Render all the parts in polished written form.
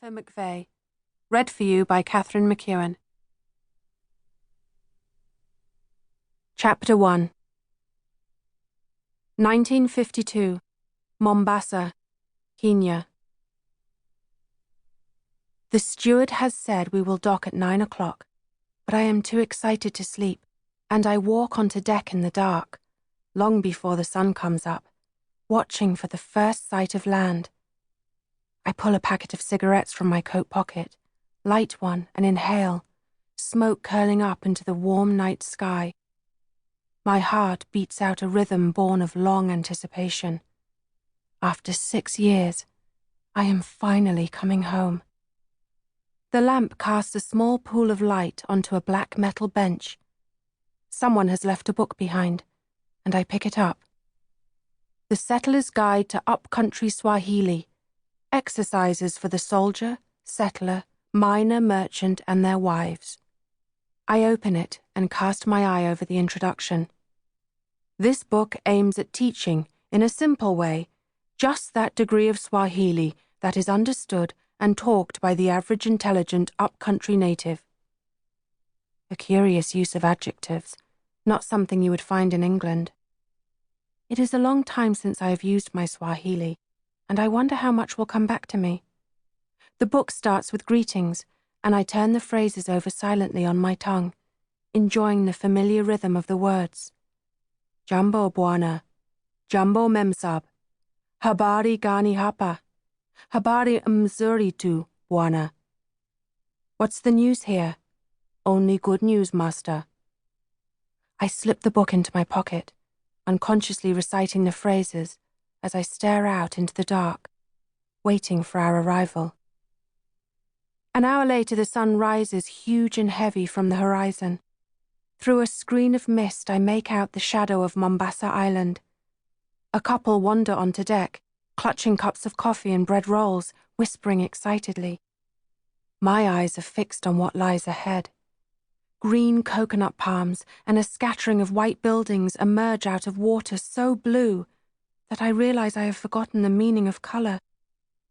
Jennifer McVeigh. Read for you by Katherine McEwan. Chapter 1. 1952. Mombasa, Kenya. The steward has said we will dock at 9 o'clock, but I am too excited to sleep, and I walk onto deck in the dark, long before the sun comes up, watching for the first sight of land. I pull a packet of cigarettes from my coat pocket, light one and inhale, smoke curling up into the warm night sky. My heart beats out a rhythm born of long anticipation. After 6 years, I am finally coming home. The lamp casts a small pool of light onto a black metal bench. Someone has left a book behind, and I pick it up. The Settler's Guide to Upcountry Swahili, Exercises for the Soldier, Settler, Miner, Merchant, and their Wives. I open it and cast my eye over the introduction. This book aims at teaching, in a simple way, just that degree of Swahili that is understood and talked by the average intelligent upcountry native. A curious use of adjectives, not something you would find in England. It is a long time since I have used my Swahili, and I wonder how much will come back to me. The book starts with greetings, and I turn the phrases over silently on my tongue, enjoying the familiar rhythm of the words. Jambo bwana, Jambo memsab, habari gani hapa, habari mzuri tu bwana. What's the news here? Only good news, master. I slip the book into my pocket, unconsciously reciting the phrases as I stare out into the dark, waiting for our arrival. An hour later, the sun rises huge and heavy from the horizon. Through a screen of mist, I make out the shadow of Mombasa Island. A couple wander onto deck, clutching cups of coffee and bread rolls, whispering excitedly. My eyes are fixed on what lies ahead. Green coconut palms and a scattering of white buildings emerge out of water so blue that I realize I have forgotten the meaning of color.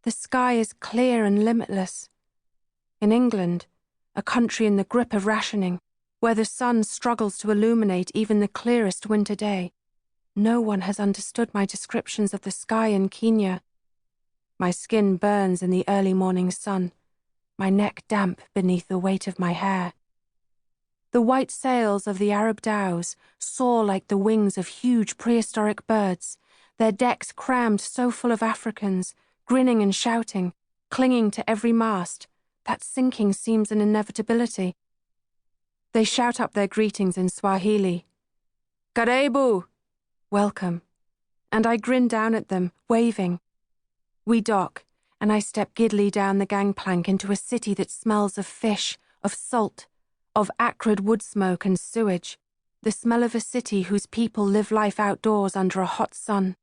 The sky is clear and limitless. In England, a country in the grip of rationing, where the sun struggles to illuminate even the clearest winter day, no one has understood my descriptions of the sky in Kenya. My skin burns in the early morning sun, my neck damp beneath the weight of my hair. The white sails of the Arab dhows soar like the wings of huge prehistoric birds, their decks crammed so full of Africans, grinning and shouting, clinging to every mast, that sinking seems an inevitability. They shout up their greetings in Swahili. Karibu! Welcome. And I grin down at them, waving. We dock, and I step giddily down the gangplank into a city that smells of fish, of salt, of acrid wood smoke and sewage, the smell of a city whose people live life outdoors under a hot sun,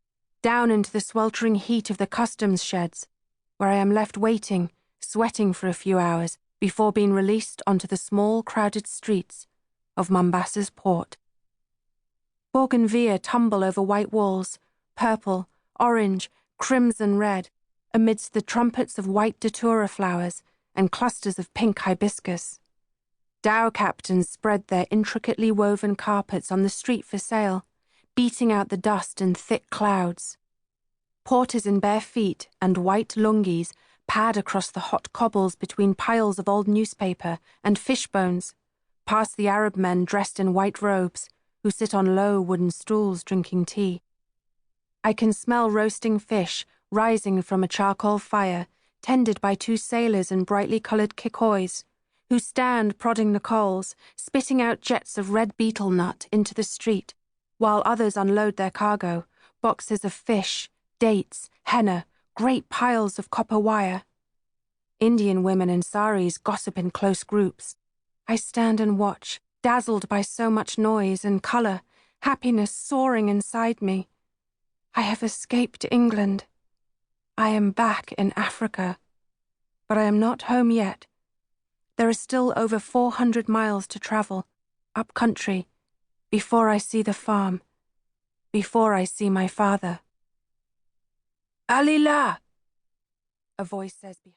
down into the sweltering heat of the customs sheds, where I am left waiting, sweating for a few hours before being released onto the small, crowded streets of Mombasa's port. Bougainvillea tumble over white walls, purple, orange, crimson red, amidst the trumpets of white datura flowers and clusters of pink hibiscus. Dhow captains spread their intricately woven carpets on the street for sale, beating out the dust in thick clouds. Porters in bare feet and white lungis pad across the hot cobbles between piles of old newspaper and fish bones, past the Arab men dressed in white robes who sit on low wooden stools drinking tea. I can smell roasting fish rising from a charcoal fire tended by 2 sailors in brightly coloured kikoys, who stand prodding the coals, spitting out jets of red beetle nut into the street, while others unload their cargo, boxes of fish, dates, henna, great piles of copper wire. Indian women in saris gossip in close groups. I stand and watch, dazzled by so much noise and colour, happiness soaring inside me. I have escaped England. I am back in Africa. But I am not home yet. There are still over 400 miles to travel, up country, before I see the farm, before I see my father. Alila! A voice says behind.